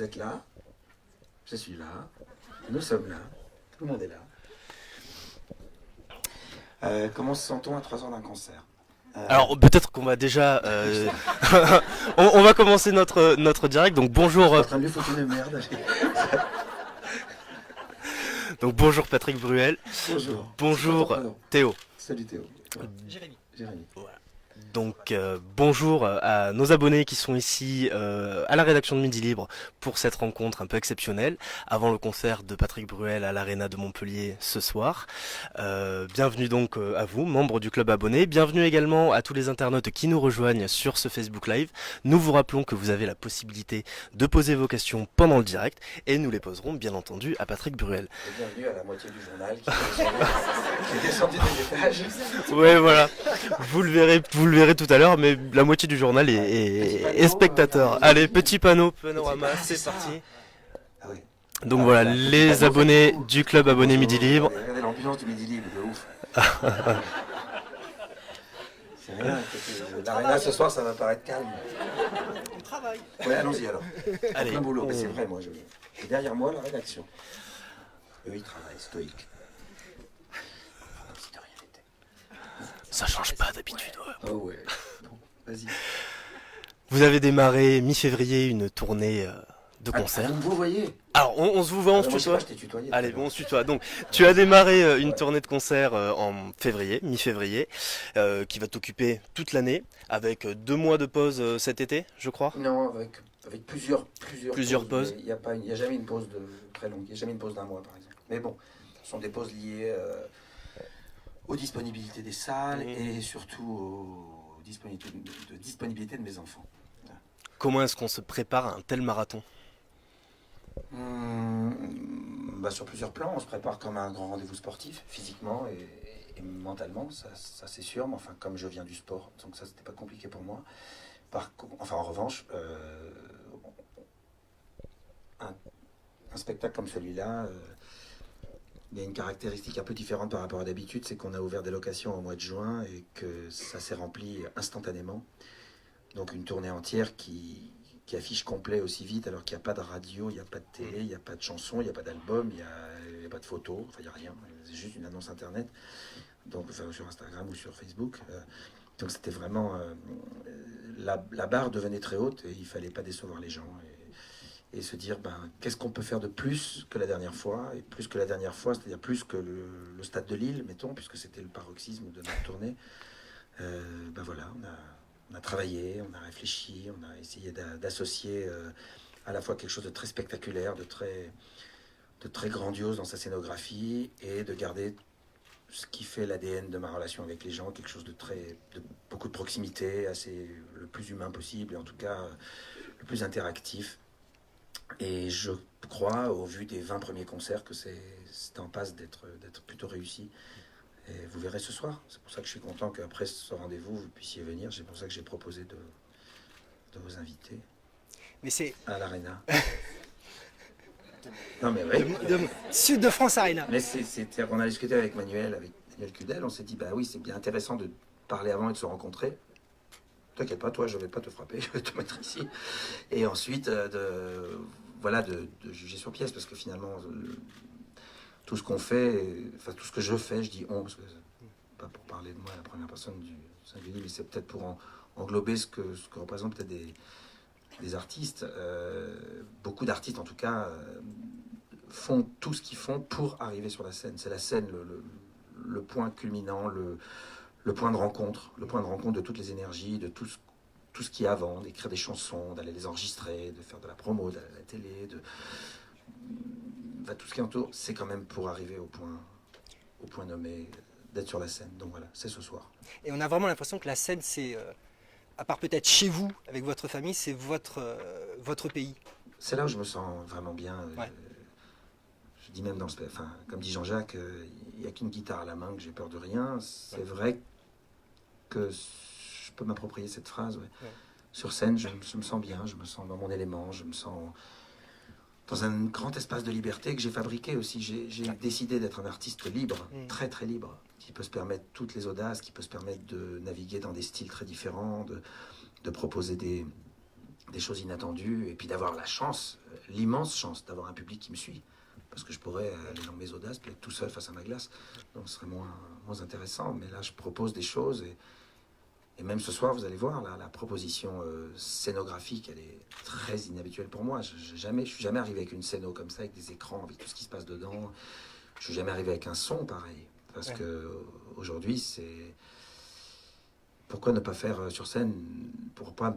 vous êtes là, je suis là, nous sommes là, tout le monde est là. Comment se sent-on à 3 heures d'un concert? Alors peut-être qu'on va déjà, on va commencer notre direct. Donc Je suis bonjour, en train de lui foutre une merde. donc bonjour Patrick Bruel, Bonjour. bonjour Pardon. Théo. Salut Théo. Jérémy. Jérémy. Donc bonjour à nos abonnés qui sont ici à la rédaction de Midi Libre pour cette rencontre un peu exceptionnelle avant le concert de Patrick Bruel à l'Arena de Montpellier ce soir. Bienvenue donc à vous, membres du club abonné. Bienvenue également à tous les internautes qui nous rejoignent sur ce Facebook Live. Nous vous rappelons que vous avez la possibilité de poser vos questions pendant le direct et nous les poserons bien entendu à Patrick Bruel. Et bienvenue à la moitié du journal qui est descendu des étages. Ouais voilà, vous le verrez tout à l'heure, mais la moitié du journal est spectateur. Allez, petit panneau, panorama, c'est parti. Ah oui. Donc voilà, les abonnés du club abonné Midi Libre. Regardez l'ambiance du Midi Libre, de ouf. C'est rien. L'Arena ce soir, ça va paraître calme. On travaille. Ouais, allons-y alors. Allez, Plein boulot, mais c'est vrai, moi. Et derrière moi, la rédaction. Eux, ils travaillent, stoïques. Comme si de rien n'était. ça change pas d'habitude. Ouais. Oh ouais. Bon, vas-y. Vous avez démarré mi-février une tournée de concerts. Vous me voyez. Alors, on se vous voit, on se Moi, je sais tutoie. pas, je t'ai tutoyé. Allez, bon, on se tutoie. Donc, tu as démarré une tournée de concerts en février, mi-février, qui va t'occuper toute l'année, avec 2 mois de pause cet été, je crois. Non, avec plusieurs pauses. Il n'y a jamais une pause très longue. Il n'y a jamais une pause d'un mois, par exemple. Mais bon, ce sont des pauses liées aux disponibilités des salles et surtout aux disponibilités de mes enfants. Comment est-ce qu'on se prépare à un tel marathon? Sur plusieurs plans, on se prépare comme un grand rendez-vous sportif, physiquement et mentalement, ça c'est sûr. Mais enfin, comme je viens du sport, donc ça c'était pas compliqué pour moi. En revanche, un spectacle comme celui-là, il y a une caractéristique un peu différente par rapport à d'habitude, c'est qu'on a ouvert des locations au mois de juin et que ça s'est rempli instantanément. Donc une tournée entière qui affiche complet aussi vite, alors qu'il n'y a pas de radio, il n'y a pas de télé, il n'y a pas de chansons, il n'y a pas d'album, il n'y a pas de photos, enfin il n'y a rien, c'est juste une annonce internet, donc enfin, sur Instagram ou sur Facebook. Donc c'était vraiment... la barre devenait très haute et il ne fallait pas décevoir les gens et se dire qu'est-ce qu'on peut faire de plus que la dernière fois, et plus que la dernière fois, c'est-à-dire plus que le stade de Lille, mettons, puisque c'était le paroxysme de notre tournée. Voilà, on a travaillé, on a réfléchi, on a essayé d'associer à la fois quelque chose de très spectaculaire, de très grandiose dans sa scénographie, et de garder ce qui fait l'ADN de ma relation avec les gens, quelque chose de beaucoup de proximité, le plus humain possible, et en tout cas le plus interactif. Et je crois, au vu des 20 premiers concerts, que c'est en passe d'être plutôt réussi. Et vous verrez ce soir. C'est pour ça que je suis content qu'après ce rendez-vous, vous puissiez venir. C'est pour ça que j'ai proposé de vous inviter. Mais c'est à l'Arena. Non mais oui. Sud de France Arena. Mais on a discuté avec Manuel Cudel. On s'est dit, oui, c'est bien intéressant de parler avant et de se rencontrer. T'inquiète pas, toi, je vais pas te frapper, je vais te mettre ici. Et ensuite, de juger sur pièce, parce que finalement, tout ce qu'on fait, enfin tout ce que je fais, je dis on, parce que pas pour parler de moi à la première personne du singulier, mais c'est peut-être pour englober ce que représentent peut-être des artistes. Beaucoup d'artistes, en tout cas, font tout ce qu'ils font pour arriver sur la scène. C'est la scène le point culminant, le point de rencontre de toutes les énergies, de tout ce qui est avant, d'écrire des chansons, d'aller les enregistrer, de faire de la promo, d'aller à la télé, tout ce qui entoure, c'est quand même pour arriver au point nommé, d'être sur la scène. Donc voilà, c'est ce soir. Et on a vraiment l'impression que la scène, c'est, à part peut-être chez vous, avec votre famille, c'est votre pays. C'est là où je me sens vraiment bien. Ouais. Je dis même comme dit Jean-Jacques, il n'y a qu'une guitare à la main, que j'ai peur de rien. C'est vrai que je peux m'approprier cette phrase. Ouais. Ouais. Sur scène, je me sens bien, je me sens dans mon élément, je me sens dans un grand espace de liberté que j'ai fabriqué aussi. J'ai décidé d'être un artiste libre, très très libre, qui peut se permettre toutes les audaces, qui peut se permettre de naviguer dans des styles très différents, de proposer des choses inattendues, et puis d'avoir la chance, l'immense chance d'avoir un public qui me suit. Parce que je pourrais aller dans mes audaces, puis être tout seul face à ma glace. Donc ce serait moins intéressant. Mais là, je propose des choses. Et même ce soir, vous allez voir, la proposition scénographique, elle est très inhabituelle pour moi. Je suis jamais arrivé avec une scéno comme ça, avec des écrans, avec tout ce qui se passe dedans. Je suis jamais arrivé avec un son pareil. Parce que aujourd'hui, c'est... Pourquoi ne pas faire sur scène... Pourquoi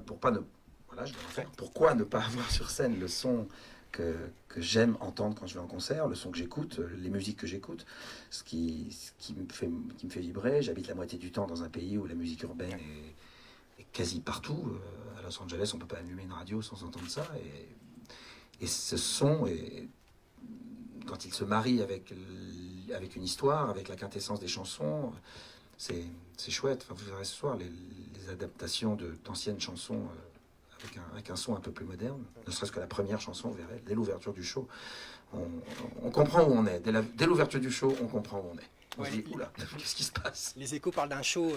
ne pas avoir sur scène le son que j'aime entendre quand je vais en concert, le son que j'écoute, les musiques que j'écoute, ce qui me fait vibrer. J'habite la moitié du temps dans un pays où la musique urbaine est quasi partout. À Los Angeles, on ne peut pas allumer une radio sans entendre ça. Et ce son, quand il se marie avec une histoire, avec la quintessence des chansons, c'est chouette. Enfin, vous verrez ce soir les adaptations d'anciennes chansons avec un son un peu plus moderne, ne serait-ce que la première chanson, vous verrez, dès l'ouverture du show, on comprend où on est. Dès l'ouverture du show, on comprend où on est. On se dit, oula, qu'est-ce qui se passe? Les Échos parlent d'un show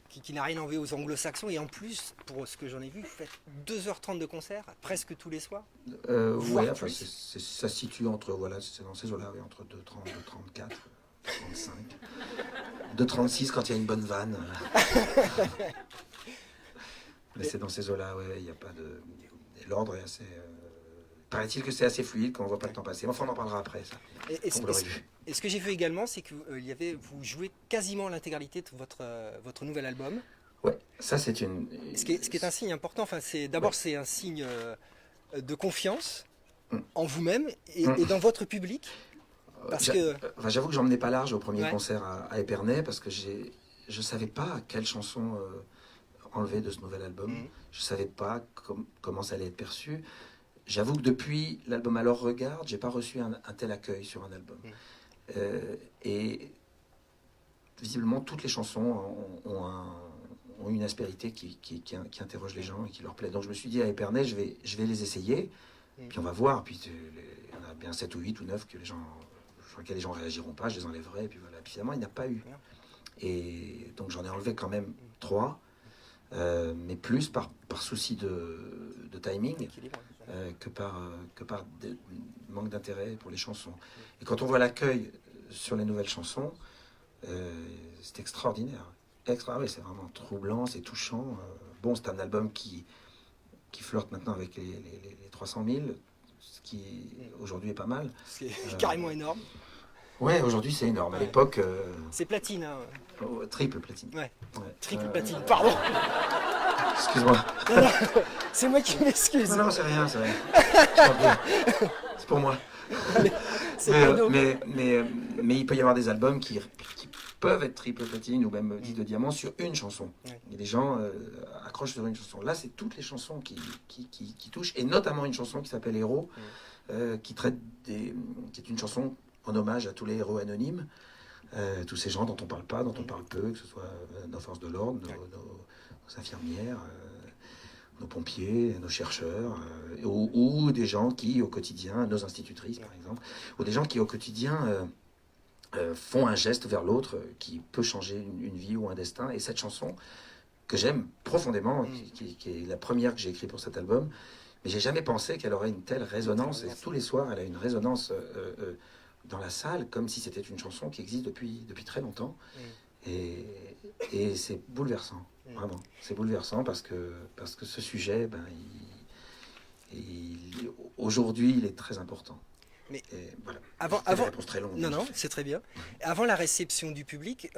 qui n'a rien enlevé aux anglo-saxons, et en plus, pour ce que j'en ai vu, vous faites 2h30 de concert, presque tous les soirs. Oui, enfin, ça se situe entre, voilà, c'est dans ces eaux-là, oui, entre 2h30, 2h34, 2h35, 2h36 quand il y a une bonne vanne. Mais c'est dans ces eaux-là, ouais, il n'y a pas de... L'ordre est assez... Paraît-il que c'est assez fluide, qu'on ne voit pas le temps passer. Enfin, on en parlera après, ça. Et ce que j'ai vu également, c'est que vous jouez quasiment l'intégralité de votre nouvel album. Ouais, ça c'est une... Ce qui est un signe important. Enfin, d'abord, c'est un signe de confiance en vous-même et dans votre public. J'avoue que j'en menais pas large au premier concert à Épernay, parce que je ne savais pas quelle chanson... enlevé de ce nouvel album. Je ne savais pas comment ça allait être perçu. J'avoue que depuis l'album Alors Regarde, j'ai pas reçu un tel accueil sur un album. Et visiblement, toutes les chansons ont une aspérité qui interroge les gens et qui leur plaît. Donc je me suis dit à Épernay, je vais les essayer, puis on va voir. Puis il y en a bien 7 ou 8 ou 9 sur lesquels les gens réagiront pas, je les enlèverai. Et puis voilà. Puis finalement, il n'y a pas eu. Et donc j'en ai enlevé quand même 3. Mais plus par souci de timing que par manque d'intérêt pour les chansons. Et quand on voit l'accueil sur les nouvelles chansons, c'est extraordinaire. Oui, c'est vraiment troublant, c'est touchant. Bon, c'est un album qui flirte maintenant avec les 300 000, ce qui aujourd'hui est pas mal. C'est carrément énorme. Ouais, aujourd'hui c'est énorme. À l'époque... c'est platine, hein. Triple platine. Ouais. Triple platine, pardon. Excuse-moi. C'est moi qui m'excuse. Non, c'est rien. C'est pour moi. Mais il peut y avoir des albums qui peuvent être triple platine ou même 10 de diamant sur une chanson. Et les gens accrochent sur une chanson. Là, c'est toutes les chansons qui touchent, et notamment une chanson qui s'appelle Héros, qui est une chanson en hommage à tous les héros anonymes, tous ces gens dont on parle pas, dont on parle peu, que ce soit nos forces de l'ordre, nos infirmières, nos pompiers, nos chercheurs, ou des gens qui au quotidien, nos institutrices par exemple, ou des gens qui au quotidien font un geste vers l'autre qui peut changer une vie ou un destin. Et cette chanson que j'aime profondément, qui est la première que j'ai écrite pour cet album, mais j'ai jamais pensé qu'elle aurait une telle résonance. Et tous les soirs, elle a une résonance dans la salle, comme si c'était une chanson qui existe depuis très longtemps. Et c'est bouleversant, vraiment. C'est bouleversant parce que ce sujet, aujourd'hui, il est très important. Mais voilà. Avant, une réponse très longue. Non, c'est très bien. Avant la réception du public,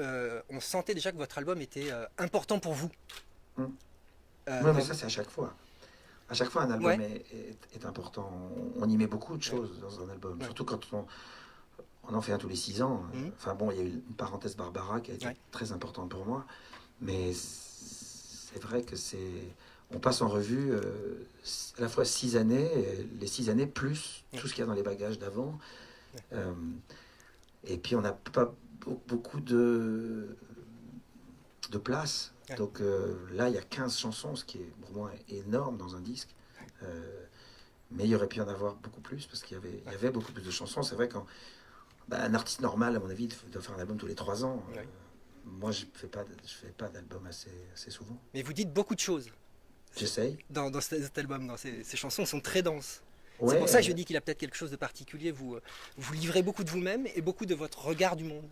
on sentait déjà que votre album était important pour vous. Oui, mais ça, c'est à chaque fois. À chaque fois, un album est important. On y met beaucoup de choses dans un album, surtout quand on en fait un tous les 6 ans. Enfin bon, il y a eu une parenthèse Barbara qui a été très importante pour moi, mais c'est vrai que on passe en revue à la fois 6 années, les 6 années plus tout ce qu'il y a dans les bagages d'avant. Et puis on n'a pas beaucoup de place. Donc là, il y a 15 chansons, ce qui est pour moi énorme dans un disque. Mais il y aurait pu en avoir beaucoup plus, parce qu'il y avait beaucoup plus de chansons. C'est vrai qu'un artiste normal, à mon avis, doit faire un album tous les 3 ans. Moi, je fais pas d'album assez souvent. Mais vous dites beaucoup de choses. J'essaye. Dans cet album, ces chansons sont très denses. C'est Ouais, pour ça que je dis qu'il a peut-être quelque chose de particulier. Vous livrez beaucoup de vous-même et beaucoup de votre regard du monde.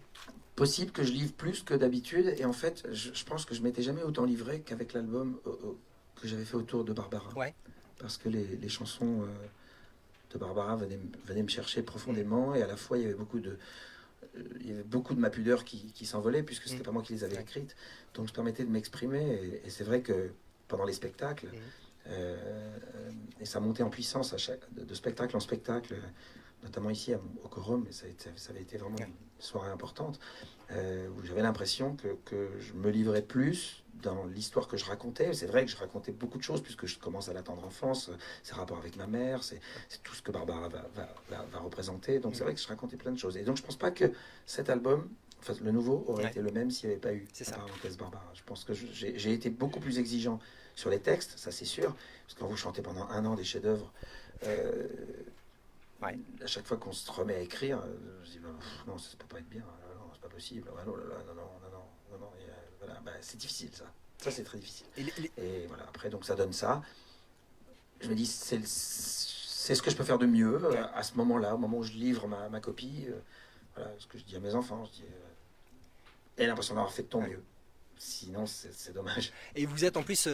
possible que je livre plus que d'habitude. Et en fait, je pense que je m'étais jamais autant livré qu'avec l'album que j'avais fait autour de Barbara. Ouais. Parce que les chansons de Barbara venaient me chercher profondément. Et à la fois, il y avait beaucoup de ma pudeur qui s'envolait, puisque c'était pas moi qui les avais écrites. Donc je permettais de m'exprimer. Et c'est vrai que pendant les spectacles, et ça montait en puissance de spectacle en spectacle, notamment ici au Quorum, et ça avait été vraiment une soirée importante, où j'avais l'impression que je me livrais plus dans l'histoire que je racontais. C'est vrai que je racontais beaucoup de choses, puisque je commence à la tendre enfance, ses rapports avec ma mère, c'est tout ce que Barbara va représenter. Donc c'est vrai que je racontais plein de choses. Et donc je pense pas que cet album, enfin le nouveau, aurait été le même s'il n'y avait pas eu la parenthèse Barbara. Je pense que j'ai été beaucoup plus exigeant sur les textes, ça c'est sûr, parce que quand vous chantez pendant 1 an des chefs-d'œuvre, à chaque fois qu'on se remet à écrire, je dis non, ça peut pas être bien, non, c'est pas possible, non, voilà, c'est difficile ça. Ça c'est très difficile. Et voilà, après donc ça donne ça. Je me dis c'est ce que je peux faire de mieux à ce moment-là, au moment où je livre ma copie. Voilà ce que je dis à mes enfants, je dis aie l'impression d'avoir fait de ton mieux. Sinon c'est dommage. Et vous êtes en plus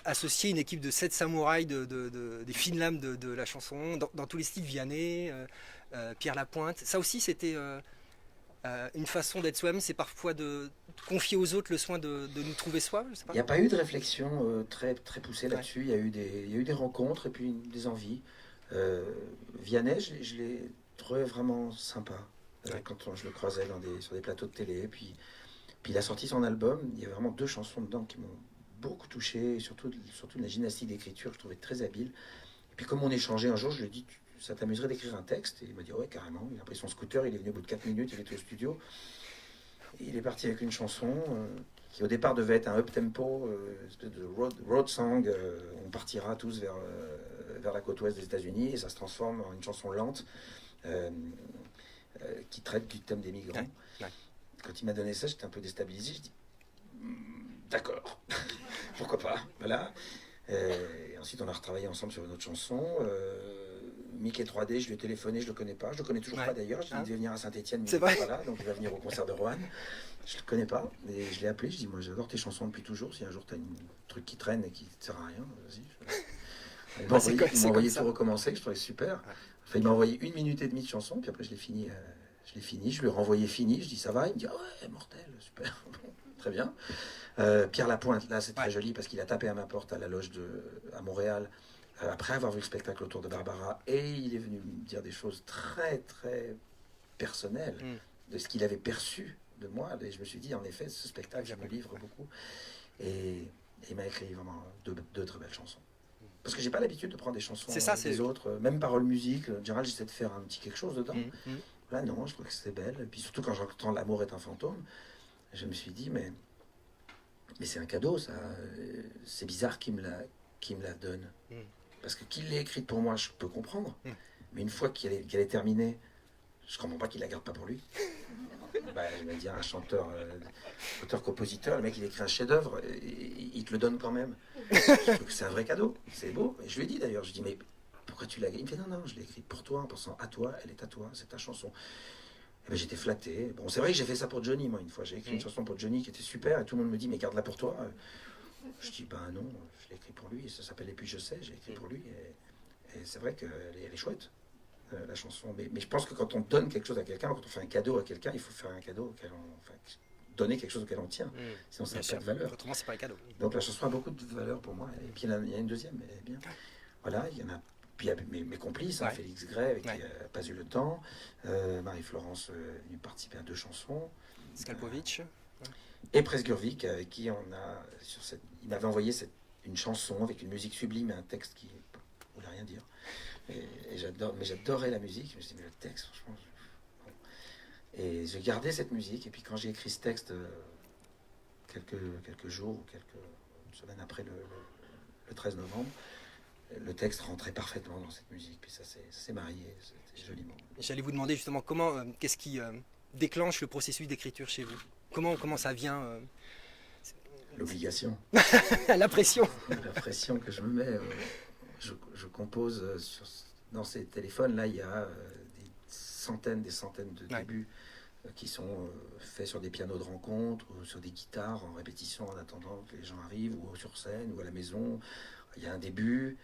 associé à une équipe de 7 samouraïs des fines lames de la chanson, dans tous les styles, Vianney, Pierre Lapointe. Ça aussi c'était une façon d'être soi-même, c'est parfois de confier aux autres le soin de nous trouver soi, je sais pas. Il n'y a pas eu de réflexion très poussée là-dessus, il y a eu des rencontres et puis des envies. Vianney, je l'ai trouvé vraiment sympa quand je le croisais sur des plateaux de télé. Puis il a sorti son album, il y a vraiment 2 chansons dedans qui m'ont beaucoup touché, surtout de la gymnastique d'écriture, je trouvais très habile. Et puis comme on échangeait un jour, je lui ai dit ça t'amuserait d'écrire un texte? Et il m'a dit ouais, carrément. Il a pris son scooter, il est venu au bout de 4 minutes, il était au studio. Et il est parti avec une chanson qui au départ devait être un up-tempo, une espèce de road song. On partira tous vers la côte ouest des États-Unis, et ça se transforme en une chanson lente qui traite du thème des migrants. Ouais. Quand il m'a donné ça, j'étais un peu déstabilisé. Je dis d'accord, pourquoi pas, voilà. Et ensuite, on a retravaillé ensemble sur une autre chanson. Mickey 3D, je lui ai téléphoné, je le connais pas. Je le connais toujours pas d'ailleurs. Je lui ai dit il devait venir à Saint-Etienne, mais il n'est pas là, donc il va venir au concert de Roanne. Je le connais pas. Et je l'ai appelé, je dis moi j'adore tes chansons depuis toujours. Si un jour tu as un truc qui traîne et qui ne sert à rien, vas-y. Il m'a envoyé tout recommencer, que je trouvais super. Enfin, il m'a envoyé 1 minute et demie de chanson, puis après je l'ai fini. Je lui ai renvoyé fini. Je dis ça va, il me dit ah ouais, mortel, super, très bien. Pierre Lapointe, là c'est très joli parce qu'il a tapé à ma porte à la loge à Montréal après avoir vu le spectacle autour de Barbara, et il est venu me dire des choses très très personnelles de ce qu'il avait perçu de moi. Et je me suis dit en effet ce spectacle, je me livre beaucoup, et il m'a écrit vraiment 2 très belles chansons. Parce que j'ai pas l'habitude de prendre des chansons des autres, même paroles musique. En général, j'essaie de faire un petit quelque chose dedans. Là, non, je trouve que c'est belle. Et puis surtout quand j'entends L'amour est un fantôme, je me suis dit, mais c'est un cadeau, ça. C'est bizarre qu'il me la donne. Parce que qu'il l'ait écrite pour moi, je peux comprendre. Mais une fois qu'elle est terminée, je comprends pas qu'il la garde pas pour lui. Je me dis, un chanteur, auteur-compositeur, le mec il écrit un chef-d'œuvre, il te le donne quand même. Je trouve que c'est un vrai cadeau, c'est beau. Et je lui ai dit d'ailleurs, je dis mais pourquoi tu l'as écrit? Il me fait non, je l'ai écrite pour toi, en pensant à toi, elle est à toi, c'est ta chanson. Et ben, j'étais flatté. Bon, c'est vrai que j'ai fait ça pour Johnny, moi, une fois. J'ai écrit une chanson pour Johnny qui était super, et tout le monde me dit mais garde-la pour toi. Je dis ben non, je l'ai écrit pour lui, ça s'appelle Et puis je sais, j'ai écrit pour lui, et c'est vrai qu'elle est chouette. La chanson, mais je pense que quand on donne quelque chose à quelqu'un, quand on fait un cadeau à quelqu'un, il faut faire un cadeau donner quelque chose auquel on tient, sinon ça n'a pas de valeur. Autrement, c'est pas un cadeau. Donc la chanson a beaucoup de valeur pour moi, et puis il y a une deuxième, elle est bien. Voilà, il y en a, puis il y a mes complices, Félix Gray avec qui il n'a pas eu le temps, Marie-Florence est participé à 2 chansons, Skalpovic, et Presgurvic avec qui on a il m'avait envoyé une chanson avec une musique sublime et un texte qui ne voulait rien dire. Et j'adorais la musique. Je me suis dit, mais le texte, franchement. Et j'ai gardé cette musique. Et puis quand j'ai écrit ce texte, quelques jours ou quelques semaines après le 13 novembre, le texte rentrait parfaitement dans cette musique. Puis ça s'est marié, c'était joliment. J'allais vous demander justement qu'est-ce qui déclenche le processus d'écriture chez vous? Comment ça vient L'obligation. La pression. La pression que je me mets. je compose dans ces téléphones-là, il y a des centaines de débuts qui sont faits sur des pianos de rencontre, ou sur des guitares en répétition en attendant que les gens arrivent, ou sur scène, ou à la maison. Il y a un début,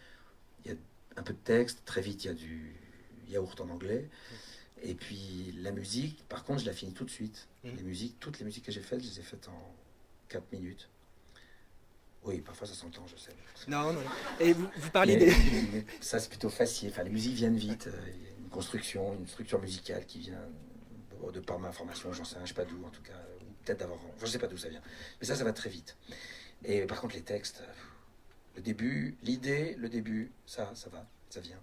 il y a un peu de texte, très vite il y a du yaourt en anglais. Et puis la musique, par contre, je la finis tout de suite. Toutes les musiques que j'ai faites, je les ai faites en 4 minutes. Oui, parfois ça s'entend, je sais. Non. Et vous parlez mais ça, c'est plutôt facile. Enfin, les musiques viennent vite. Il y a une construction, une structure musicale qui vient de par ma formation, j'en sais rien, je sais pas d'où, en tout cas. Ou peut-être d'avoir... je sais pas d'où ça vient. Mais ça va très vite. Et par contre, les textes, le début, l'idée, ça va, ça vient.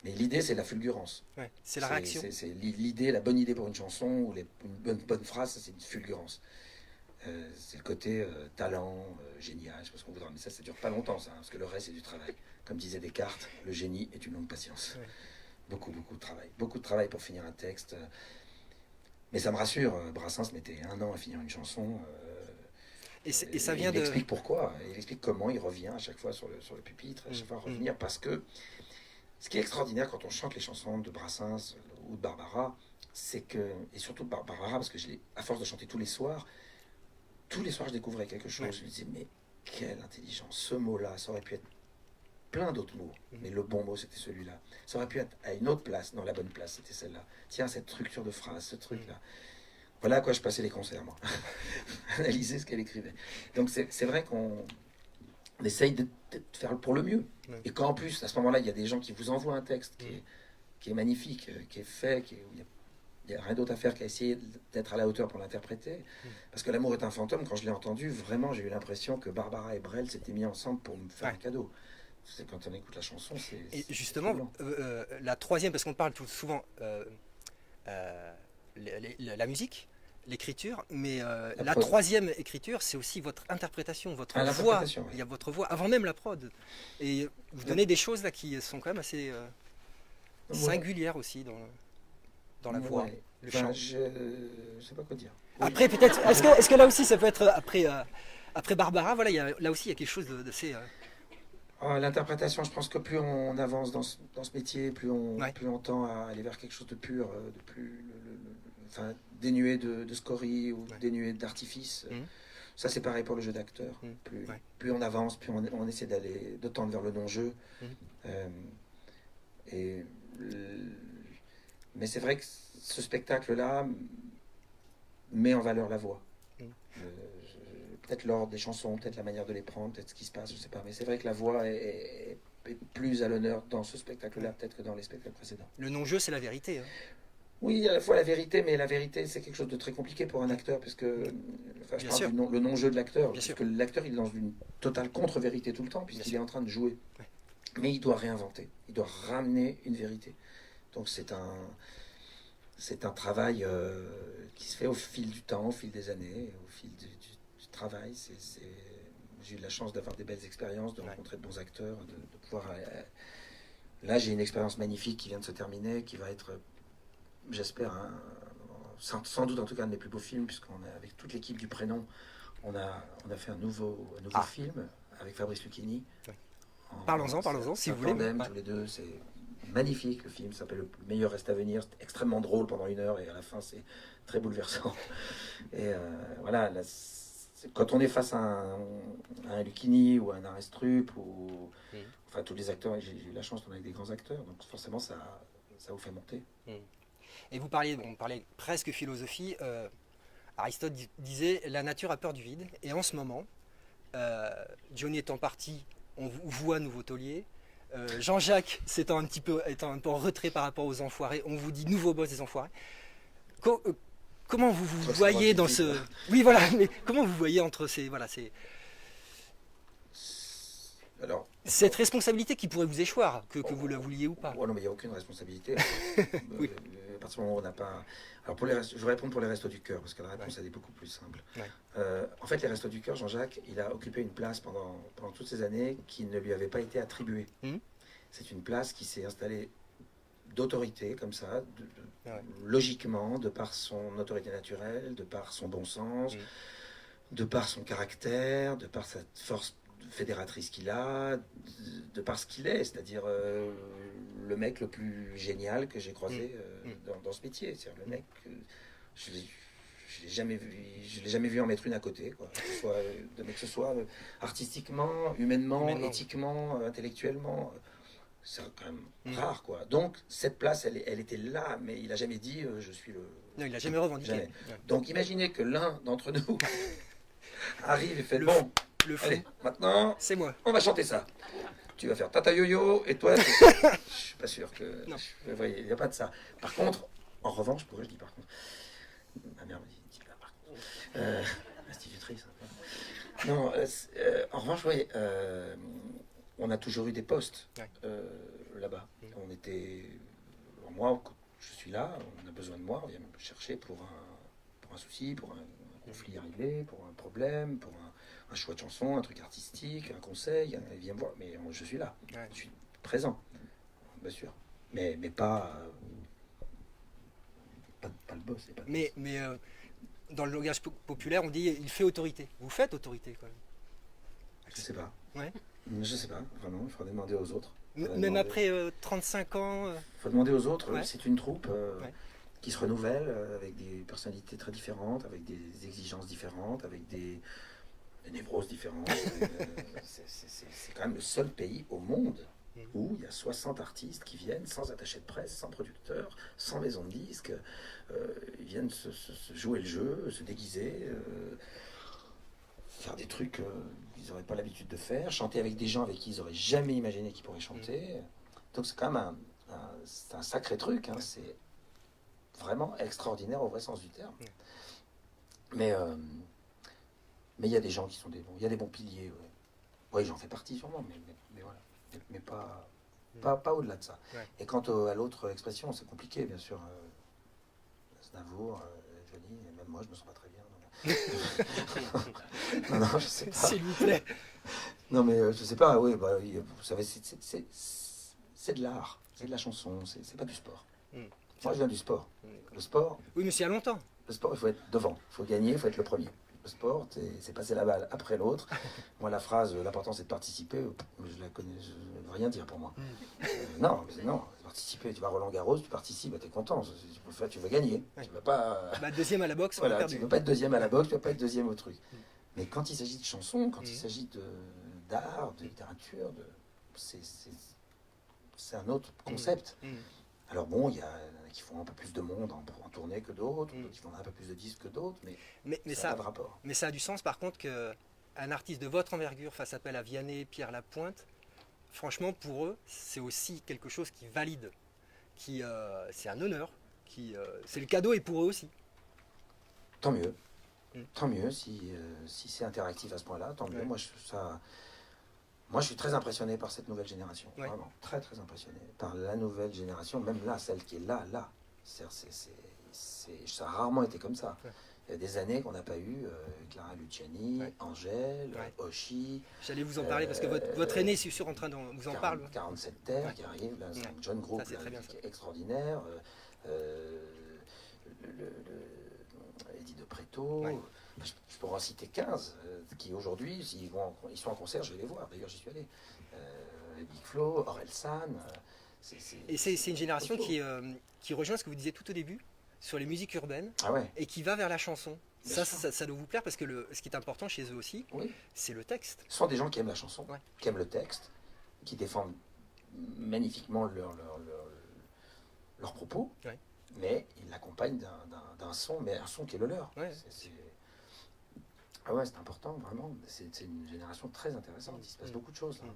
Mais l'idée, c'est la fulgurance. Ouais, c'est la réaction. C'est l'idée, la bonne idée pour une chanson, ou une bonne phrase, c'est une fulgurance. C'est le côté talent, génial, je sais pas ce qu'on voudra, mais ça dure pas longtemps, ça, parce que le reste, c'est du travail. Comme disait Descartes, le génie est une longue patience. Ouais. Beaucoup de travail. Beaucoup de travail pour finir un texte. Mais ça me rassure, Brassens mettait 1 an à finir une chanson. Et ça vient il explique pourquoi, il explique comment il revient à chaque fois sur le pupitre, à chaque fois revenir, parce que ce qui est extraordinaire quand on chante les chansons de Brassens ou de Barbara, c'est que, et surtout de Barbara, parce que à force de chanter tous les soirs, je découvrais quelque chose. Je me disais, mais quelle intelligence, ce mot-là, ça aurait pu être plein d'autres mots, mais le bon mot, c'était celui-là. Ça aurait pu être à une autre place, non, la bonne place, c'était celle-là. Tiens, cette structure de phrase, ce truc-là. Voilà à quoi je passais les concerts, moi. Analyser ce qu'elle écrivait. Donc c'est vrai qu'on essaye de faire pour le mieux. Et quand en plus, à ce moment-là, il y a des gens qui vous envoient un texte qui est magnifique, qui est fait, il n'y a rien d'autre à faire qu'à essayer d'être à la hauteur pour l'interpréter. Parce que L'amour est un fantôme, quand je l'ai entendu, vraiment, j'ai eu l'impression que Barbara et Brel s'étaient mis ensemble pour me faire un cadeau. C'est quand on écoute la chanson, c'est... Et justement, la troisième, parce qu'on parle tout souvent la musique, l'écriture, mais la troisième écriture, c'est aussi votre interprétation, votre voix. Ouais. Il y a votre voix, avant même la prod. Et vous donnez des choses là qui sont quand même assez singulières aussi dans la voix, le chant. Je sais pas quoi dire. Après, peut-être, est-ce que là aussi, ça peut être, après Barbara, voilà, là aussi, il y a quelque chose d'assez... L'interprétation, je pense que plus on avance dans ce métier, plus on tend à aller vers quelque chose de pur, de plus dénué de scories ou dénué d'artifice. Ça, c'est pareil pour le jeu d'acteur. Plus on avance, plus on essaie de tendre vers le non-jeu. Mais c'est vrai que ce spectacle-là met en valeur la voix. Peut-être l'ordre des chansons, peut-être la manière de les prendre, peut-être ce qui se passe, je ne sais pas. Mais c'est vrai que la voix est plus à l'honneur dans ce spectacle-là, peut-être que dans les spectacles précédents. Le non-jeu, c'est la vérité. Hein. Oui, à la fois la vérité, mais la vérité, c'est quelque chose de très compliqué pour un acteur, puisque je parle le non-jeu de l'acteur, puisque l'acteur, il est dans une totale contre-vérité tout le temps, puisqu'il est en train de jouer. Mais il doit réinventer, il doit ramener une vérité. Donc c'est un travail qui se fait au fil du temps, au fil des années, au fil du travail. J'ai eu de la chance d'avoir des belles expériences, de rencontrer de bons acteurs, de pouvoir... Là, j'ai une expérience magnifique qui vient de se terminer, qui va être, j'espère, sans doute en tout cas un de mes plus beaux films, puisqu'on est avec toute l'équipe du Prénom, on a fait un nouveau film avec Fabrice Lucchini. Parlons-en, si vous voulez. Tous les deux, c'est magnifique. Le film s'appelle Le meilleur reste à venir. C'est extrêmement drôle pendant 1 heure et à la fin, c'est très bouleversant. Et voilà, quand on est face à un Lucchini ou à un Arestrup, enfin tous les acteurs, j'ai eu la chance d'en avec des grands acteurs, donc forcément ça vous fait monter. Et on parlait presque philosophie. Aristote disait « La nature a peur du vide ». Et en ce moment, Johnny étant parti, on voit Nouveau Taulier. Jean-Jacques étant un peu en retrait par rapport aux Enfoirés, on vous dit nouveau boss des Enfoirés. Comment vous voyez dans ce... Oui, voilà, mais comment vous voyez entre ces... Alors, cette responsabilité qui pourrait vous échoir, que vous la vouliez ou pas. Oh non, mais il n'y a aucune responsabilité. Oui. À partir du moment où on n'a pas... Alors, je vais répondre pour les Restos du Cœur, parce que la réponse, elle est beaucoup plus simple. En fait, les Restos du Cœur, Jean-Jacques, il a occupé une place pendant toutes ces années qui ne lui avait pas été attribuée. C'est une place qui s'est installée d'autorité, comme ça, logiquement, de par son autorité naturelle, de par son bon sens, de par son caractère, de par sa force fédératrice qu'il a, de par ce qu'il est, c'est-à-dire le mec le plus génial que j'ai croisé dans ce métier. C'est-à-dire le mec, je l'ai jamais vu en mettre une à côté, quoi. Que ce soit artistiquement, humainement, éthiquement, intellectuellement. C'est quand même rare, quoi. Donc, cette place, elle était là, mais il n'a jamais dit je suis le. Non, il n'a jamais revendiqué. Jamais. Donc, imaginez que l'un d'entre nous arrive et fait le feu. Allez, maintenant, C'est moi. on va chanter ça. Tu vas faire tata yo-yo et toi, je suis pas sûr que. Non. Il n'y a pas de ça. Par contre, en revanche, pourquoi je dis par contre Ma mère me dit pas par contre. Institutrice. Non, en revanche, oui, on a toujours eu des postes là-bas. On était. Moi, quand je suis là, on a besoin de moi, on vient me chercher pour un souci, pour un conflit arrivé, pour un problème, pour un choix de chanson, un truc artistique, un conseil, il vient me voir, mais je suis là, je suis présent, bien sûr, mais pas le boss. Pas mais dans le langage populaire, on dit il fait autorité. Vous faites autorité quand même. Je sais pas. Ouais. Je sais pas, vraiment, il faudrait demander aux autres. Même après 35 ans. Il faut demander aux autres. Ouais. C'est une troupe qui se renouvelle avec des personnalités très différentes, avec des exigences différentes, avec des névroses différentes. C'est quand même le seul pays au monde où il y a 60 artistes qui viennent sans attaché de presse, sans producteur, sans maison de disques. Ils viennent se jouer le jeu, se déguiser, faire des trucs qu'ils n'auraient pas l'habitude de faire, chanter avec des gens avec qui ils n'auraient jamais imaginé qu'ils pourraient chanter. Donc c'est quand même c'est un sacré truc, hein. C'est vraiment extraordinaire au vrai sens du terme. Mais il y a des gens qui sont des bons, il y a des bons piliers. Ouais. Oui, j'en fais partie sûrement, mais voilà. Mais pas au-delà de ça. Ouais. Et quant à l'autre expression, c'est compliqué, bien sûr. Aznavour, Johnny, et même moi, je me sens pas très bien. Non, je sais pas. S'il vous plaît. Non, mais je sais pas, oui, vous savez, c'est de l'art, c'est de la chanson, c'est pas du sport. Moi, je viens du sport. Le sport, Oui, mais c'est il y a longtemps. il faut être devant, il faut gagner, il faut être le premier. Le sport, c'est passer la balle après l'autre. Moi, la phrase, l'important c'est de participer, je la connais, je ne veux rien dire pour moi. Non, participer, tu vas à Roland Garros, tu participes, t'es content, tu veux gagner. Tu vas pas. Deuxième à la boxe, Voilà, on a perdu. tu ne veux pas être deuxième à la boxe, tu ne veux pas être deuxième au truc. Mais quand il s'agit de chansons, quand il s'agit d'art, de littérature, c'est un autre concept. Alors bon, il y en a qui font un peu plus de monde en tournée que d'autres, qui font un peu plus de disques que d'autres, mais ça n'a pas de rapport. Mais ça a du sens par contre qu'un artiste de votre envergure fasse appel à Vianney, Pierre Lapointe, franchement pour eux, c'est aussi quelque chose qui valide, c'est un honneur, c'est le cadeau et pour eux aussi. Tant mieux. Tant mieux si c'est interactif à ce point-là, tant mieux. Ouais. Moi, je suis très impressionné par cette nouvelle génération. Ouais. Vraiment, très très impressionné par la nouvelle génération, même là, celle qui est là. Ça a rarement été comme ça. Ouais. Il y a des années qu'on n'a pas eu Clara Luciani, Angèle, Oshi. J'allais vous en parler parce que votre aîné, c'est sûr, en train de vous en parle. 47 Terres qui arrive, là, c'est un jeune groupe Ça, c'est très bien, qui est extraordinaire. Eddie de Préto. Je pourrais en citer 15 qui aujourd'hui, s'ils sont en concert, je vais les voir. D'ailleurs, j'y suis allé. Big Flo, Orelsan. Et c'est une génération qui rejoint ce que vous disiez tout au début sur les musiques urbaines et qui va vers la chanson. Ça doit vous plaire parce que ce qui est important chez eux aussi, c'est le texte. Ce sont des gens qui aiment la chanson, qui aiment le texte, qui défendent magnifiquement leurs propos, mais ils l'accompagnent d'un son, mais un son qui est le leur. C'est important, vraiment. C'est une génération très intéressante. Il se passe beaucoup de choses, là.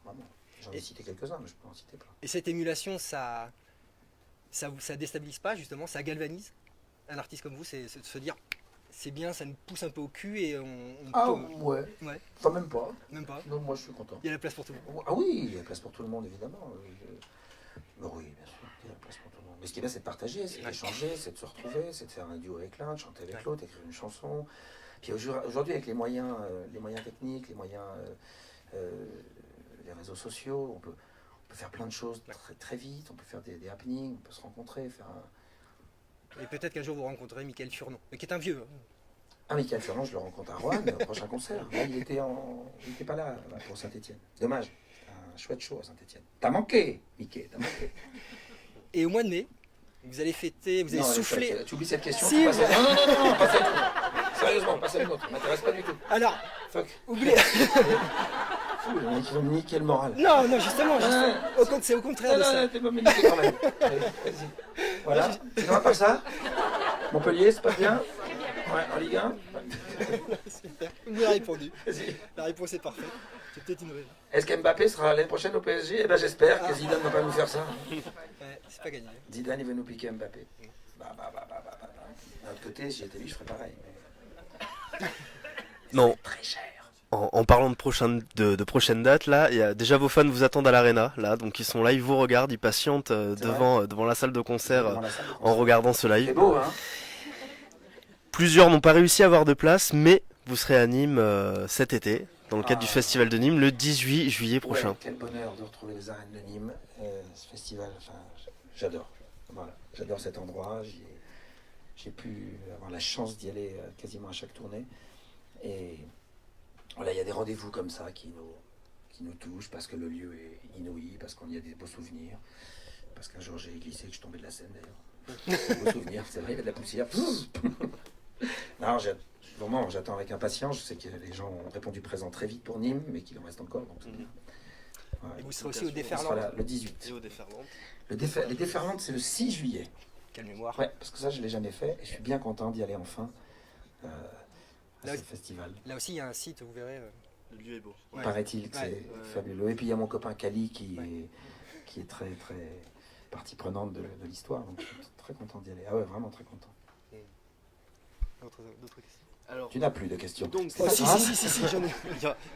Vraiment. J'en ai cité quelques-uns, mais je peux en citer plein. Et cette émulation, ça déstabilise pas, justement, ça galvanise un artiste comme vous, c'est de se dire, c'est bien, ça nous pousse un peu au cul et on peut... Ouais. Enfin, même pas. Même pas. Non, moi, je suis content. Il y a la place pour tout le monde. Ah oui, il y a la place pour tout le monde, évidemment. Oui, bien sûr, il y a la place pour tout le monde. Mais ce qui est bien, c'est de partager, c'est d'échanger, c'est de se retrouver, c'est de faire un duo avec l'un, de chanter avec l'autre, d'écrire une chanson. Puis aujourd'hui, avec les moyens techniques, les moyens, les réseaux sociaux, on peut faire plein de choses très, très vite, on peut faire des happenings, on peut se rencontrer, faire un... Et peut-être qu'un jour vous rencontrerez Michael Furnon, mais qui est un vieux. Ah, Michael Ferrand, je le rencontre à Roanne, au prochain concert. Là, il était pas là pour Saint-Étienne. Dommage. Un chouette show à Saint-Étienne. T'as manqué, Mickey, t'as manqué. Et au mois de mai, vous allez fêter, vous allez Non, souffler. tu oublies cette question, Si, tu passes à... Non, passe à une autre. Sérieusement, passe à une autre. Ça m'intéresse pas du tout. Alors, Fuck. oubliez. Fou, le mec, il va me niquer le moral. Non, justement, c'est au contraire de ça. Non, t'es pas me niquer quand même. Allez, vas-y. Voilà. Sinon, à part ça, Montpellier, c'est pas bien. Ouais, en Ligue 1. Super. Vous m'avez répondu. Vas-y. La réponse est parfaite. C'est peut-être une raison. Est-ce qu'Mbappé sera l'année prochaine au PSG? Eh ben j'espère que Zidane ne va pas nous faire ça. Ouais, c'est pas gagné. Zidane, il veut nous piquer Mbappé. Bah. D'un autre côté, si j'étais lui, je ferais pareil. Mais... Non, Très cher. en parlant de prochaines dates, là, il y a déjà vos fans vous attendent à l'Arena, là, donc ils sont là, ils vous regardent, ils patientent devant la salle de concert Devant la salle de en concert. regardant ce C'est live. beau, hein? Plusieurs n'ont pas réussi à avoir de place, mais vous serez à Nîmes cet été, dans le cadre du Ah. Festival de Nîmes, le 18 juillet prochain. Ouais, quel bonheur de retrouver les arènes de Nîmes, ce festival, enfin, j'adore. Voilà, j'adore cet endroit. J'ai pu avoir la chance d'y aller quasiment à chaque tournée. Et voilà, il y a des rendez-vous comme ça qui nous touchent parce que le lieu est inouï, parce qu'on y a des beaux souvenirs. Parce qu'un jour j'ai glissé, que je suis tombé de la scène d'ailleurs. Des beaux souvenirs, c'est vrai, il y avait de la poussière. Non, vraiment, j'attends avec impatience. Je sais que les gens ont répondu présent très vite pour Nîmes, mais qu'il en reste encore, donc c'est bien. Ouais. Et vous serez aussi au On Déferlant. sera là le 18. Les déferlantes, c'est le 6 juillet. Quelle mémoire. Ouais, parce que ça, je ne l'ai jamais fait et je suis bien content d'y aller enfin à Là, ce festival. Là aussi, il y a un site, vous verrez. Le lieu est beau. Ouais. Paraît-il que Ouais. c'est fabuleux. Et puis il y a mon copain Kali qui est très, très partie prenante de l'histoire. Donc je suis très content d'y aller. Ah ouais, vraiment très content. D'autres questions. Alors, Tu n'as plus de questions. donc, C'est pas si, grave. si, j'en ai.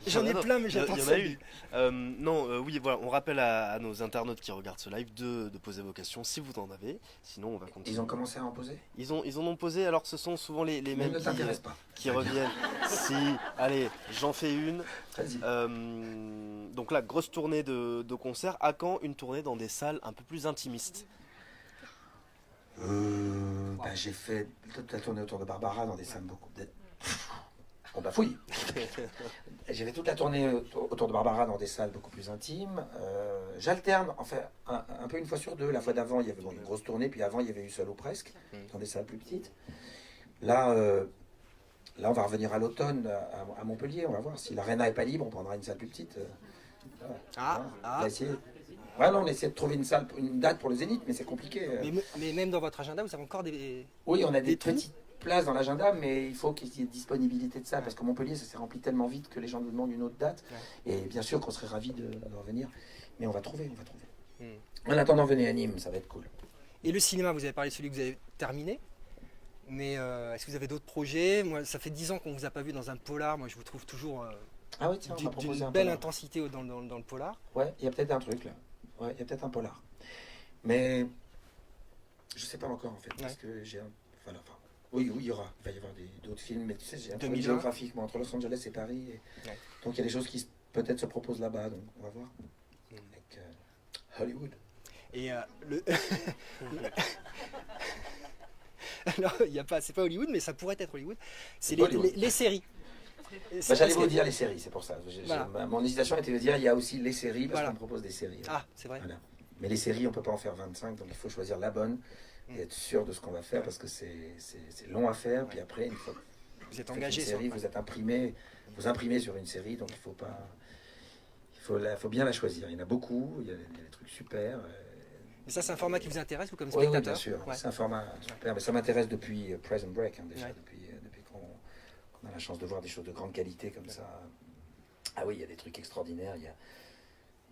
J'en ai non, plein, mais il y j'attends en ça. a une. Oui, voilà, on rappelle à nos internautes qui regardent ce live de poser vos questions si vous en avez. Sinon, on va continuer. Ils ont commencé à en poser. Ils en ont posé, alors ce sont souvent les Mais mêmes ne t'intéresse pas. qui reviennent. Si, allez, j'en fais une. Vas-y. Donc là, grosse tournée de concerts. À quand une tournée dans des salles un peu plus intimistes? J'ai fait toute la tournée autour de Barbara dans des salles beaucoup. On bafouille. J'ai fait toute la tournée autour de Barbara dans des salles beaucoup plus intimes. J'alterne, en fait, un peu une fois sur deux. La fois d'avant, il y avait une grosse tournée, puis avant, il y avait eu Seul ou presque, dans des salles plus petites. Là, on va revenir à l'automne à Montpellier. On va voir. Si l'Arena n'est pas libre, on prendra une salle plus petite. On va essayer. Ouais, non, on essaie de trouver une date pour le Zénith, mais c'est compliqué. Mais même dans votre agenda, vous avez encore des. Oui, on a des trous. petites places dans l'agenda, mais il faut qu'il y ait disponibilité de ça, parce que Montpellier, ça s'est rempli tellement vite que les gens nous demandent une autre date. Ouais. Et bien sûr qu'on serait ravis de revenir, mais on va trouver. Hmm. En attendant, venez à Nîmes, ça va être cool. Et le cinéma, vous avez parlé de celui que vous avez terminé. Mais est-ce que vous avez d'autres projets? Moi, ça fait 10 ans qu'on ne vous a pas vu dans un polar. Moi, je vous trouve toujours Ah oui, tiens, on m'a proposé d'une un belle polar. intensité dans le polar. Ouais, il y a peut-être un truc là. Ouais, il y a peut-être un polar. Mais je sais pas encore en fait, parce que j'ai un... Voilà, enfin, oui, il y aura. Il va y avoir d'autres films, mais tu sais, j'ai un problème 2001. géographique moi, entre Los Angeles et Paris. Ouais. Donc il y a des choses qui peut-être se proposent là-bas, donc on va voir. Avec Hollywood. Et alors, il y a pas, c'est pas Hollywood, mais ça pourrait être Hollywood. C'est Hollywood. les séries. Bah, j'allais vous dire les séries, c'est pour ça. Voilà. Mon hésitation était de dire il y a aussi les séries, parce Voilà. qu'on propose des séries. Ah, c'est vrai. Voilà. Mais les séries, on peut pas en faire 25, donc il faut choisir la bonne et être sûr de ce qu'on va faire, parce que c'est long à faire. Puis après, une fois Vous êtes que engagé une série, sur. vous êtes imprimé, vous imprimez sur une série, donc il faut pas, faut bien la choisir. Il y en a beaucoup, il y a des trucs super. Mais ça, c'est un format qui vous intéresse, vous, comme Oui, spectateur? bien sûr. Ouais. C'est un format super, mais ça m'intéresse depuis Prison Break, hein, déjà, Ouais. depuis qu'on a la chance de voir des choses de grande qualité comme ça. Ah oui, il y a des trucs extraordinaires.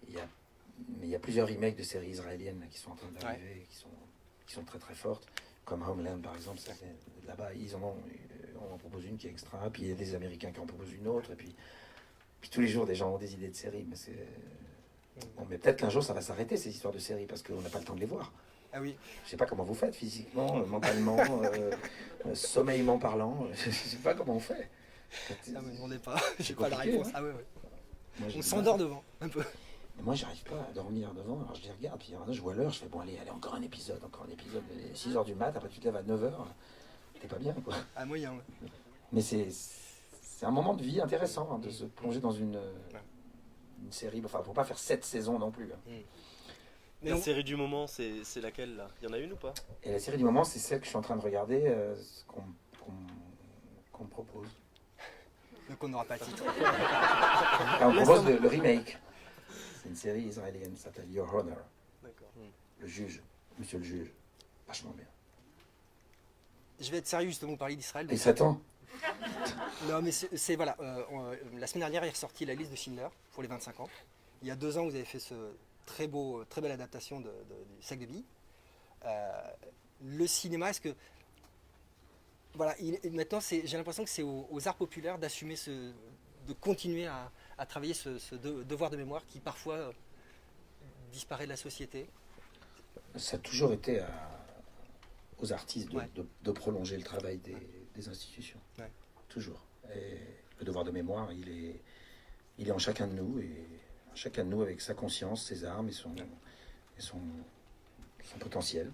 Mais il y a plusieurs remakes de séries israéliennes là, qui sont en train d'arriver, qui sont très très fortes, comme Homeland par exemple. Là-bas, on en propose une qui est extra, puis il y a des Américains qui en proposent une autre, et puis tous les jours des gens ont des idées de séries, mais c'est... Bon, mais peut-être qu'un jour ça va s'arrêter ces histoires de séries parce qu'on n'a pas le temps de les voir. Ah oui. Je sais pas comment vous faites physiquement, mentalement, sommeillement parlant. Je sais pas comment on fait. Ne me demandez pas. J'ai C'est pas la compliqué, réponse. hein. Ah ouais. Moi, j'ai On du s'endort mal. devant, un peu. Mais moi, j'arrive pas à dormir devant. Alors je les regarde, puis je vois l'heure, je fais bon, allez, encore un épisode. 6h du mat, après tu te lèves à 9h. T'es pas bien, quoi. Ah, moyen. Ouais. Mais c'est un moment de vie intéressant, hein, de se plonger dans une série. Enfin, faut pas faire 7 saisons non plus, hein. La série du moment, c'est laquelle là? Il y en a une ou pas? Et la série du moment, c'est celle que je suis en train de regarder, qu'on me propose. Donc on n'aura pas le titre. Ah, on me propose le remake. C'est une série israélienne, ça s'appelle Your Honor. D'accord. Le juge, monsieur le juge. Vachement bien. Je vais être sérieux, justement, vous parliez d'Israël. Il serait temps. Non, mais voilà. La semaine dernière est ressortie la liste de Schindler pour les 25 ans. Il y a 2 ans, vous avez fait ce très belle adaptation du Sac de billes. Le cinéma, est-ce que voilà, maintenant, j'ai l'impression que c'est aux arts populaires d'assumer de continuer à travailler ce devoir de mémoire qui parfois disparaît de la société. Ça a toujours été aux artistes Ouais. de prolonger le travail des institutions. Ouais. Toujours. Et le devoir de mémoire, il est en chacun de nous, et chacun de nous avec sa conscience, ses armes et son potentiel.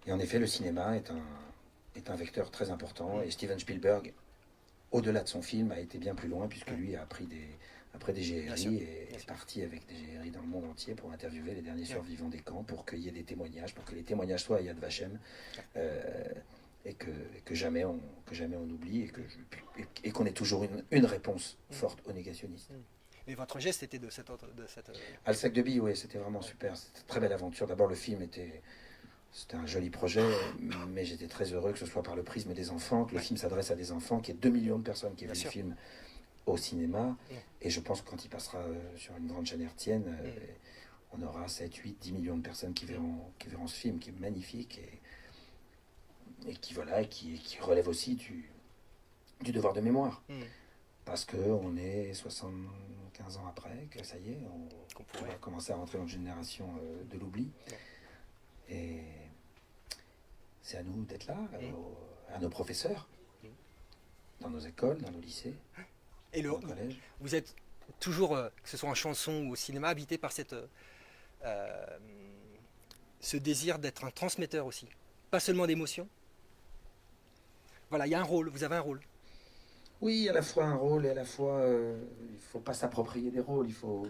Et en effet, le cinéma est un vecteur très important, et Steven Spielberg, au-delà de son film, a été bien plus loin, puisque lui a pris des GRI et est parti avec des GRI dans le monde entier pour interviewer les derniers survivants des camps, pour qu'il y ait des témoignages, pour que les témoignages soient à Yad Vashem, et que jamais on oublie, et qu'on ait toujours une réponse forte aux négationnistes. Mais votre geste était de cette Ah, le sac de billes, oui, c'était vraiment super. C'était une très belle aventure. D'abord, le film c'était un joli projet, mais j'étais très heureux que ce soit par le prisme des enfants, que le film s'adresse à des enfants, qu'il y ait 2 millions de personnes qui aient vu le film au cinéma. Et je pense que quand il passera sur une grande chaîne hertzienne, on aura 7, 8, 10 millions de personnes qui verront ce film, qui est magnifique, et qui relève aussi du devoir de mémoire. Parce qu'on est 75 ans après, que ça y est, on va commencer à rentrer dans une génération de l'oubli. Et c'est à nous d'être là, à nos professeurs, dans nos écoles, dans nos lycées, et dans nos collèges. Vous êtes toujours, que ce soit en chanson ou au cinéma, habité par ce désir d'être un transmetteur aussi. Pas seulement d'émotions. Voilà, il y a un rôle, vous avez un rôle. Oui, à la fois un rôle, et à la fois, il ne faut pas s'approprier des rôles, il faut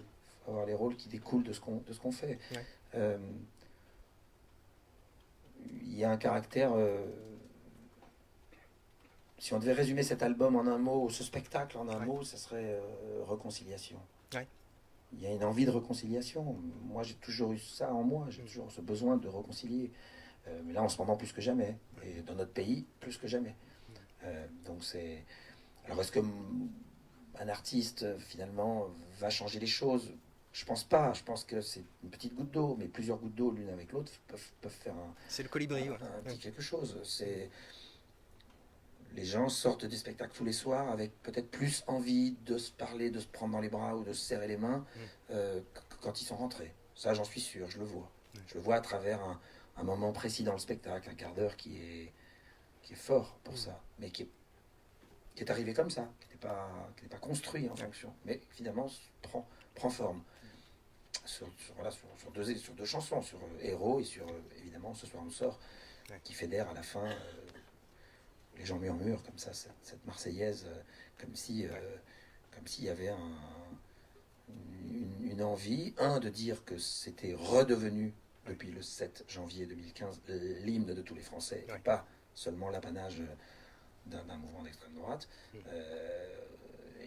avoir les rôles qui découlent de ce qu'on fait. Ouais. Il y a un caractère... si on devait résumer cet album en un mot, ou ce spectacle en un mot, ça serait réconciliation. Ouais. Il y a une envie de réconciliation. Moi, j'ai toujours eu ça en moi, j'ai toujours ce besoin de réconcilier. Mais là, en ce moment, plus que jamais. Et dans notre pays, plus que jamais. Donc c'est... Alors, est-ce qu'un artiste, finalement, va changer les choses? Je pense pas. Je pense que c'est une petite goutte d'eau, mais plusieurs gouttes d'eau l'une avec l'autre peuvent faire C'est le colibri. un petit quelque chose. Les gens sortent des spectacles tous les soirs avec peut-être plus envie de se parler, de se prendre dans les bras ou de se serrer les mains quand ils sont rentrés. Ça, j'en suis sûr, je le vois. Je le vois à travers un moment précis dans le spectacle, un quart d'heure qui est fort pour ça, mais qui est arrivé comme ça, qui n'était pas construit en fonction, mais finalement prend forme. Sur deux chansons, sur Héros et sur évidemment Ce soir on sort, qui fédère à la fin. Les gens murmurent comme ça cette Marseillaise, comme s'il y avait une envie, de dire que c'était redevenu depuis le 7 janvier 2015 l'hymne de tous les Français, et pas seulement l'apanage d'un mouvement d'extrême droite,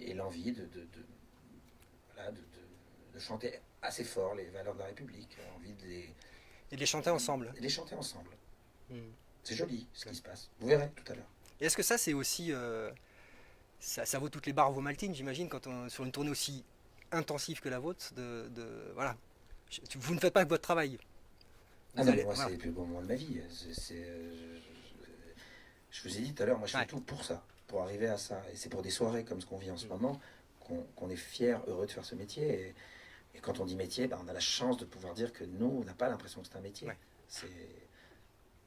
et l'envie de chanter assez fort les valeurs de la République, envie Et de les chanter ensemble. de les chanter ensemble. C'est joli ce qui se passe. Vous verrez tout à l'heure. Et est-ce que ça, c'est aussi... ça vaut toutes les barres Vomaltine, j'imagine, quand sur une tournée aussi intensive que la vôtre, voilà. Vous ne faites pas que votre travail. Moi, c'est le plus beau moment de ma vie. Je vous ai dit tout à l'heure, moi je fais tout pour ça, pour arriver à ça. Et c'est pour des soirées comme ce qu'on vit en ce moment qu'on est fier, heureux de faire ce métier. Et quand on dit métier, on a la chance de pouvoir dire que nous, on n'a pas l'impression que c'est un métier.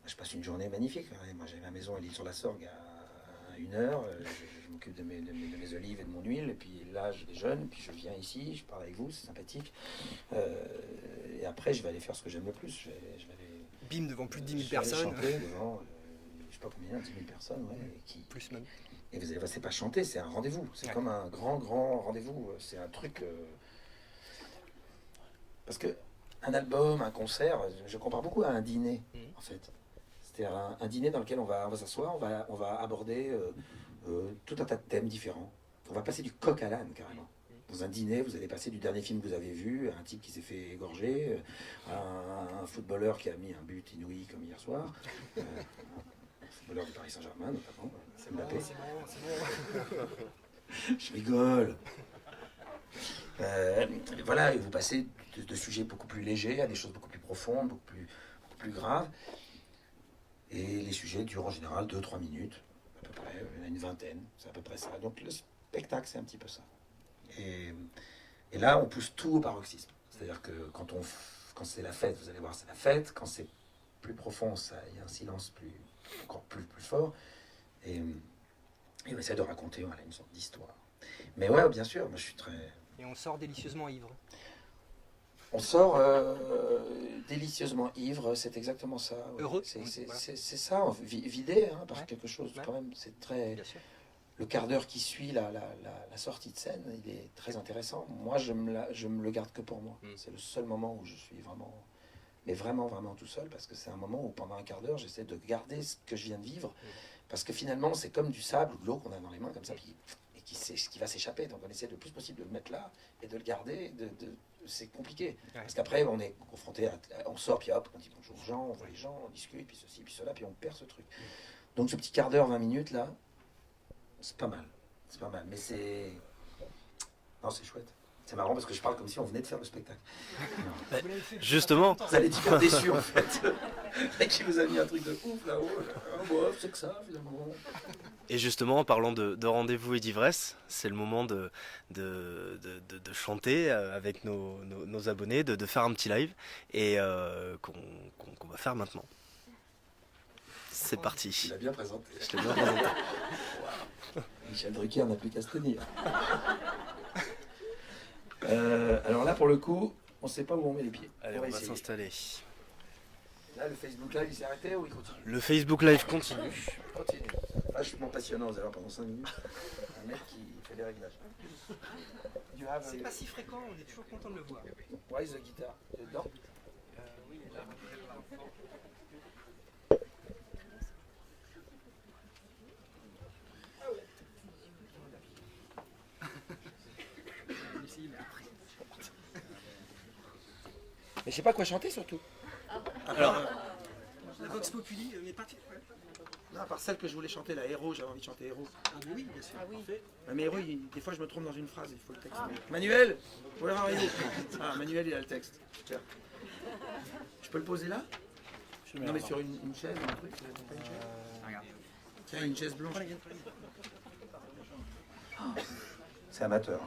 Je passe une journée magnifique. Moi, j'ai ma maison à l'Île-sur-la-Sorgue à 1 heure. Je m'occupe de mes olives et de mon huile. Et puis là, je déjeune. Puis je viens ici, je parle avec vous, c'est sympathique. Et après, je vais aller faire ce que j'aime le plus. Je vais aller... Bim, devant plus de 10 000 personnes. Chanter devant, je sais pas combien, 10 000 personnes, ouais, Plus même. et vous allez voir, c'est pas chanter, c'est un rendez-vous. C'est Ouais. comme un grand rendez-vous. C'est un truc. Parce que un album, un concert, je compare beaucoup à un dîner, en fait. C'est-à-dire un dîner dans lequel on va s'asseoir, on va aborder tout un tas de thèmes différents. On va passer du coq à l'âne, carrément. Dans un dîner, vous allez passer du dernier film que vous avez vu, un type qui s'est fait égorger, à un footballeur qui a mis un but inouï comme hier soir, un footballeur du Paris Saint-Germain notamment, Mbappé. C'est bon. Je rigole. Voilà, et vous passez de sujets beaucoup plus légers à des choses beaucoup plus profondes, beaucoup plus graves. Et les sujets durent en général 2-3 minutes, à peu près, il y en a une vingtaine, c'est à peu près ça. Donc le spectacle, c'est un petit peu ça. Et là, on pousse tout au paroxysme. C'est-à-dire que quand c'est la fête, vous allez voir, c'est la fête. Quand c'est plus profond, il y a un silence encore plus fort. Et on essaie de raconter voilà, une sorte d'histoire. Mais ouais, bien sûr, moi je suis très... Et on sort délicieusement ivre. On sort délicieusement ivre, c'est exactement ça. Ouais. Heureux. C'est ça, vidé hein, par quelque chose quand même. C'est très... Bien sûr. Le quart d'heure qui suit la sortie de scène, il est très intéressant. Moi, je me le garde que pour moi. C'est le seul moment où je suis vraiment, mais vraiment tout seul, parce que c'est un moment où pendant un quart d'heure, j'essaie de garder ce que je viens de vivre, parce que finalement, c'est comme du sable ou de l'eau qu'on a dans les mains, comme ça, et qui va s'échapper. Donc on essaie le plus possible de le mettre là et de le garder. C'est compliqué, parce qu'après, on est confronté on sort, puis hop, on dit bonjour aux gens, on voit les gens, on discute, puis ceci, puis cela, puis on perd ce truc. Donc ce petit quart d'heure, 20 minutes là, c'est pas mal, mais c'est... Non, c'est chouette. C'est marrant parce que je parle comme si on venait de faire le spectacle. Justement, Vous allez être hyper déçus en fait. Le mec qui vous a mis un truc de ouf là-haut, ouais, c'est que ça finalement. et justement, en parlant de rendez-vous et d'ivresse, c'est le moment de chanter avec nos abonnés, de faire un petit live, et qu'on va faire maintenant. C'est parti. Il a bien présenté. Je t'ai bien présenté. Michel Drucker n'a plus qu'à se tenir. Alors là, pour le coup, on ne sait pas où on met les pieds. Allez, on va essayer. s'installer. Là, le Facebook Live, il s'est arrêté ou il continue? Le Facebook Live continue. Continue. Vachement passionnant, vous allez voir pendant 5 minutes. Un mec qui fait des réglages. C'est pas si fréquent, on est toujours content de le voir. Why is the guitar? Dedans? Oui, là. Mais je sais pas quoi chanter surtout. Alors, La Vox Populi, mais pas... Non, à part celle que je voulais chanter, la Héros, j'avais envie de chanter Héros. Ah oui, bien sûr. Parfait. Mais Héros, des fois je me trompe dans une phrase, il faut le texte. Manuel, where are you? Ah, Manuel, il a le texte. Super. Je peux le poser là? Non, mais sur une chaise ou un truc? Pas une chaise. Tiens, une chaise blanche. C'est amateur.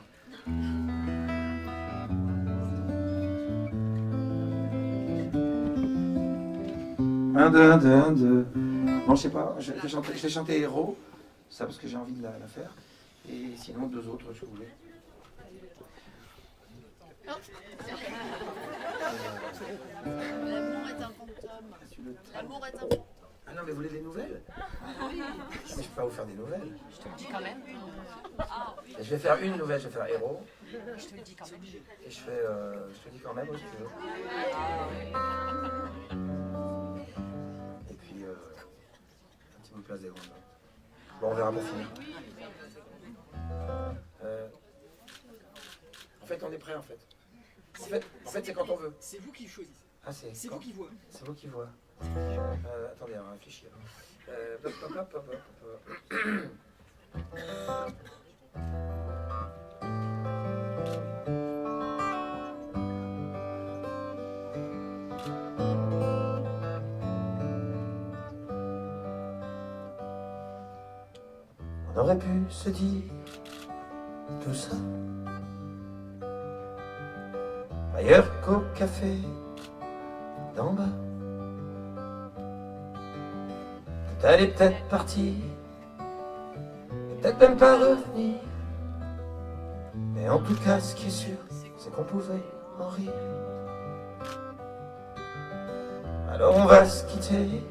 Un, deux. Non, je sais pas, je vais chanter Héros, ça parce que j'ai envie de la faire. Et sinon, deux autres, si vous voulez. L'amour est un fantôme. L'amour est un fantôme. Ah non, mais vous voulez des nouvelles? Oui. Mais je peux pas vous faire des nouvelles. Je te le dis quand même. Je vais faire une nouvelle, je vais faire Héros. Je te le dis quand même. Et je te dis quand même aussi, tu veux. Et puis, un petit bout de place des grandes. Bon, on verra pour finir. En fait, on est prêt, en fait. En fait, c'est quand on veut. C'est vous qui choisissez. Ah, c'est C'est quand- vous qui voyez. C'est vous qui voit. Attendez, on va réfléchir. Hop. On aurait pu se dire tout ça ailleurs qu'au café d'en bas. Elle est peut-être partie, et peut-être même pas revenir. Mais en tout cas, ce qui est sûr, c'est qu'on pouvait en rire. Alors on va se quitter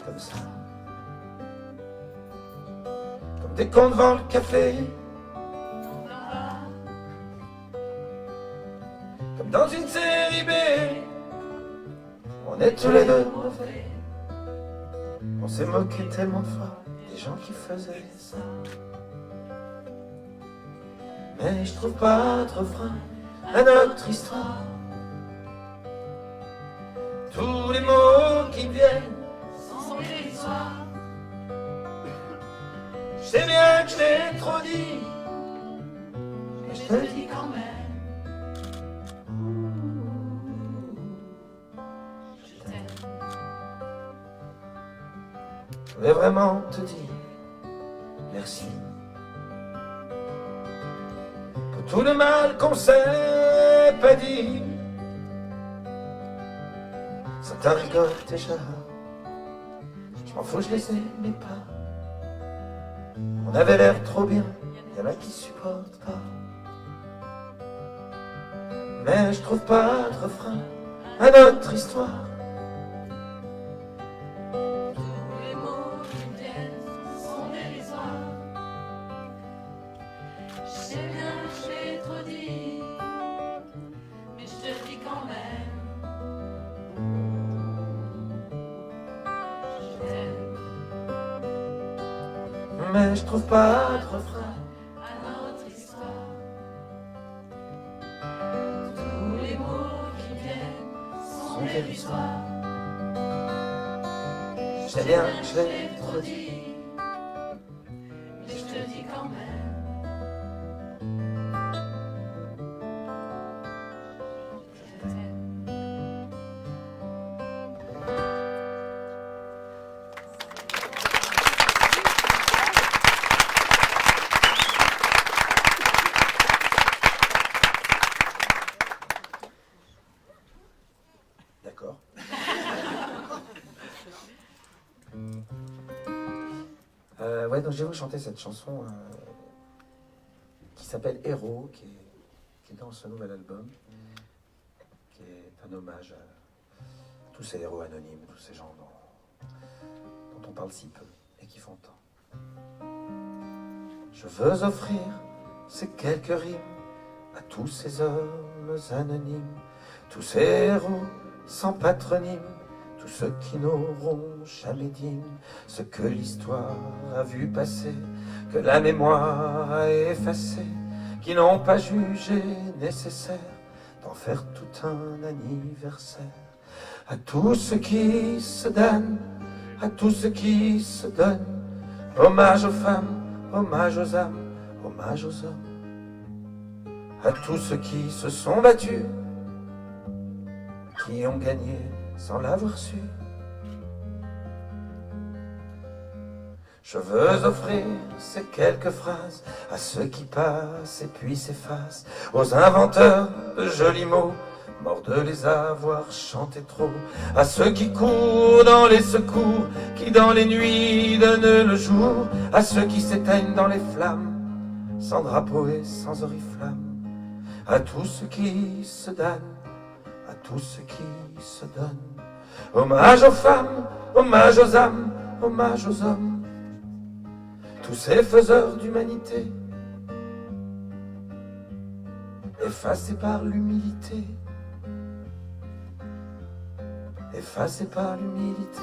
comme ça. Dès qu'on devant le café, comme dans une série B, on est tous les deux mauvais. On s'est moqué tellement fort des gens qui faisaient ça. Mais je trouve pas de refrain à notre histoire. Tous les mots qui viennent sont des histoires. Je sais bien que je l'ai trop dit, mais je te le dis quand même. Je t'aime. Je voulais vraiment te dire merci pour tout le mal qu'on s'est pas dit. Certains rigolent déjà, je m'en fous, je les aimais pas. On avait l'air trop bien, y'en a qui supportent pas. Mais je trouve pas de refrain à notre histoire. Tous les mots qui viennent sont dérisoires. Je sais bien que je l'ai trop dit, mais je te le dis quand même. Je t'aime. Mais je trouve pas de refrain à notre histoire. Tous les mots qui viennent sont dérisoires. Je sais bien que je l'ai trop dit, mais je te le dis quand même. Je t'aime. D'accord. Ouais, donc je vais vous chanter cette chanson qui s'appelle Héros, qui est dans ce nouvel album, qui est un hommage à tous ces héros anonymes, tous ces gens dont on parle si peu et qui font tant. Je veux offrir ces quelques rimes à tous ces hommes anonymes, tous ces héros sans patronyme, tous ceux qui n'auront jamais dit ce que l'histoire a vu passer, que la mémoire a effacé, qui n'ont pas jugé nécessaire d'en faire tout un anniversaire. À tous ceux qui se donnent, à tous ceux qui se donnent, hommage aux femmes, hommage aux âmes, hommage aux hommes. À tous ceux qui se sont battus, qui ont gagné sans l'avoir su. Je veux offrir ces quelques phrases à ceux qui passent et puis s'effacent, aux inventeurs de jolis mots, morts de les avoir chantés trop, à ceux qui courent dans les secours, qui dans les nuits donnent le jour, à ceux qui s'éteignent dans les flammes, sans drapeau et sans oriflamme, à tous ceux qui se donnent, à tous ceux qui se donnent. Hommage aux femmes, hommage aux âmes, hommage aux hommes, tous ces faiseurs d'humanité, effacés par l'humilité, effacés par l'humilité.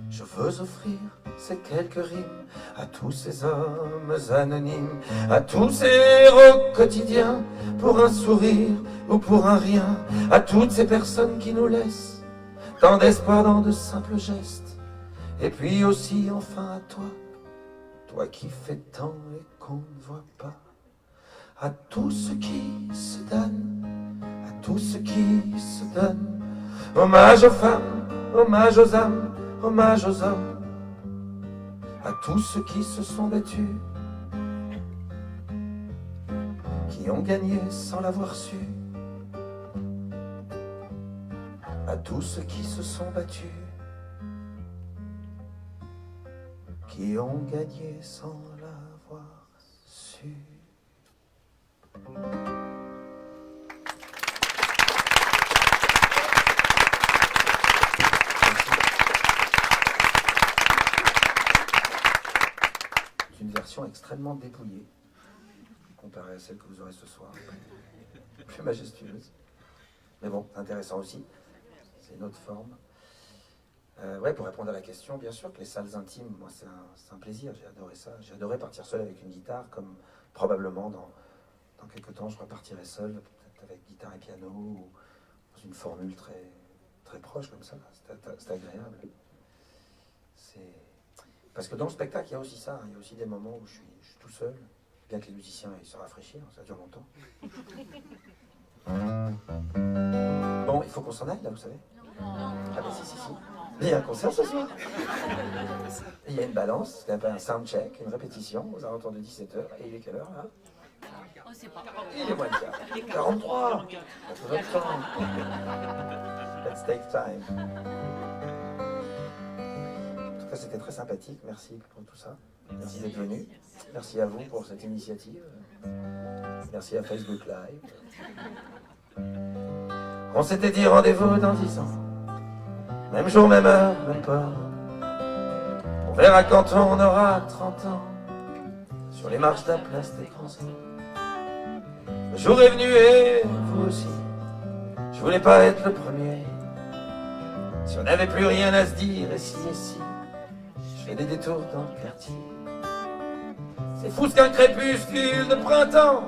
Je veux offrir ces quelques rimes à tous ces hommes anonymes, à tous ces héros quotidiens, pour un sourire ou pour un rien, à toutes ces personnes qui nous laissent tant d'espoir dans de simples gestes. Et puis aussi enfin à toi, toi qui fais tant et qu'on ne voit pas, à tous ceux qui se donnent, à tous ceux qui se donnent. Hommage aux femmes, hommage aux âmes, hommage aux hommes, à tous ceux qui se sont battus, qui ont gagné sans l'avoir su, à tous ceux qui se sont battus, qui ont gagné sans l'avoir su. version extrêmement dépouillée, comparée à celle que vous aurez ce soir, plus majestueuse. Mais bon, c'est intéressant aussi, c'est une autre forme. Ouais, pour répondre à la question, bien sûr que les salles intimes, moi c'est un plaisir, j'ai adoré ça. J'ai adoré partir seul avec une guitare, comme probablement dans quelques temps je repartirai seul, peut-être avec guitare et piano, ou dans une formule très, très proche comme ça. C'est agréable. Parce que dans le spectacle, il y a aussi ça, il y a aussi des moments où je suis tout seul, bien que les musiciens ils se rafraîchissent, ça dure longtemps. Bon, il faut qu'on s'en aille là, vous savez. Ah ben si. Il y a un concert ce soir. Il y a une balance, ce qu'on appelle un soundcheck, une répétition aux alentours de 17h. Et il est quelle heure là? Oh, c'est pas. Il est moins de 4. 43. Let's take time. En tout cas, c'était très sympathique. Merci pour tout ça. Merci d'être venu. Merci à vous pour cette initiative. Merci à Facebook Live. On s'était dit rendez-vous dans 10 ans. Même jour, même heure, même pas. On verra quand on aura 30 ans. Sur les marches d'un place d'écran. Le jour est venu et vous aussi. Je voulais pas être le premier. Si on n'avait plus rien à se dire, et si, je fais des détours dans le quartier. C'est fou ce qu'un crépuscule de printemps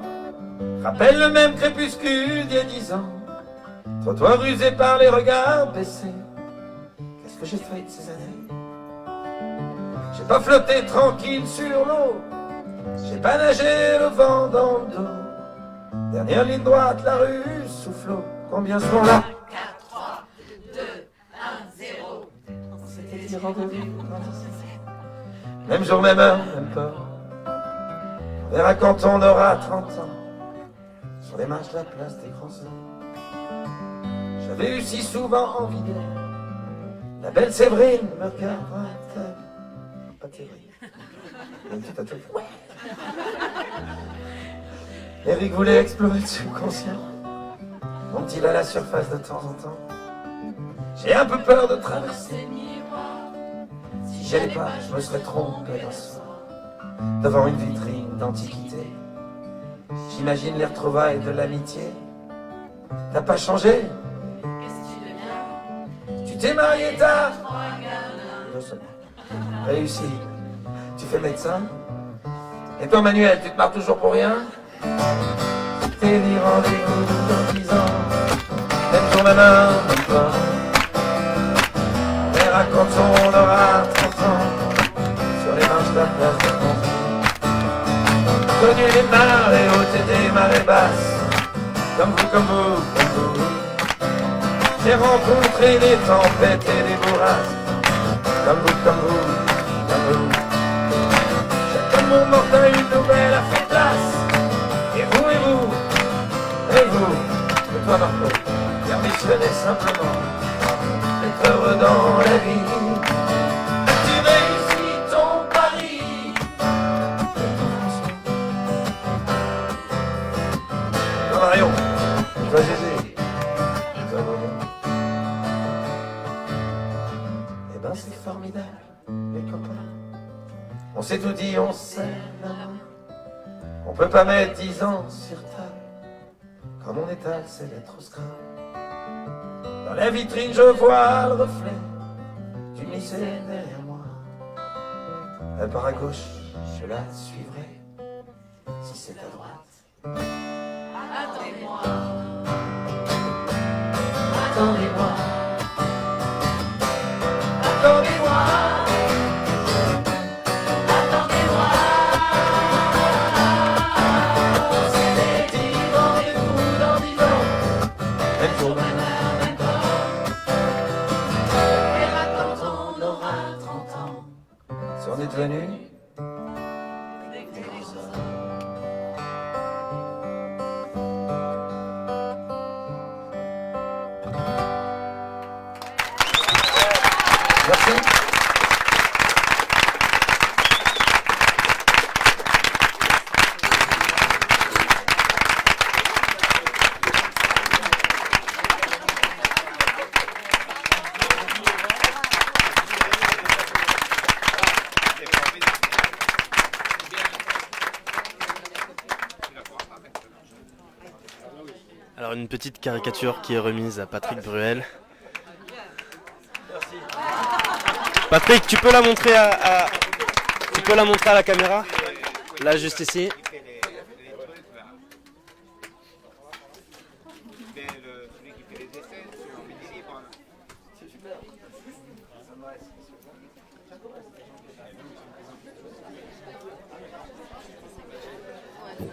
rappelle le même crépuscule d'il y a 10 ans. Trottoir usé par les regards baissés. Qu'est-ce que j'ai fait de ces années? J'ai pas flotté tranquille sur l'eau. J'ai pas nagé le vent dans le dos. Dernière ligne droite, la rue soufflot. Combien sont là? 4, 3, 2, 1, 0. On s'était dit rendez-vous. Même jour, même heure, même pas. On verra quand on aura 30 ans. Sur les marches de la place des grands hommes. J'avais eu si souvent envie d'elle. La belle Séverine me regardera-t-elle? Pas Séverine. Il y a une petite atouche. Ouais. Eric voulait explorer le subconscient. Monte-t-il à la surface de temps en temps? J'ai un peu peur de traverser. Si j'y allais pas, je me serais trompé d'un soir. Devant une vitrine d'antiquité. J'imagine les retrouvailles de l'amitié. T'as pas changé? Tu t'es marié tard? Non seulement. Réussi. Tu fais médecin? Et toi Manuel, tu te marres toujours pour rien? T'es dit rendez-vous dans 10 ans. Même jour, même heure, même pas. On verra quand on aura 30 ans. Sur les marches de la place de France. Connu les marées hautes et des marées basses. Comme vous, comme vous, comme vous. J'ai rencontré des tempêtes et des bourrasques. Comme vous, comme vous, comme vous. Chaque moment a une nouvelle a fait place. Et vous, et vous, et vous, et toi Marco, permissionnez simplement d'être heureux dans la vie. Tu réussis ton pari. Toi Marion, toi Gégé, toi Bruno. Eh ben c'est formidable, les copains. On s'est tout dit, on sait la main. On peut pas mettre 10 ans sur table. Comme on étale ses lettres au scrum. Dans la vitrine je vois le reflet d'une lycée derrière moi. Elle part à gauche, je la suivrai. Si c'est à droite, Attendez-moi. attendez-moi. Attendez-moi. Même jour, même heure, même pas. Et là, quand on aura 30 ans. Si on est devenu des des grands hommes. Merci. Alors une petite caricature qui est remise à Patrick Bruel. Patrick, tu peux la montrer tu peux la montrer à la caméra? Là, juste ici.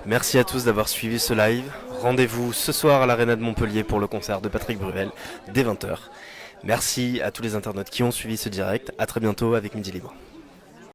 Merci à tous d'avoir suivi ce live. Rendez-vous ce soir à l'Arena de Montpellier pour le concert de Patrick Bruel dès 20h. Merci à tous les internautes qui ont suivi ce direct. À très bientôt avec Midi Libre.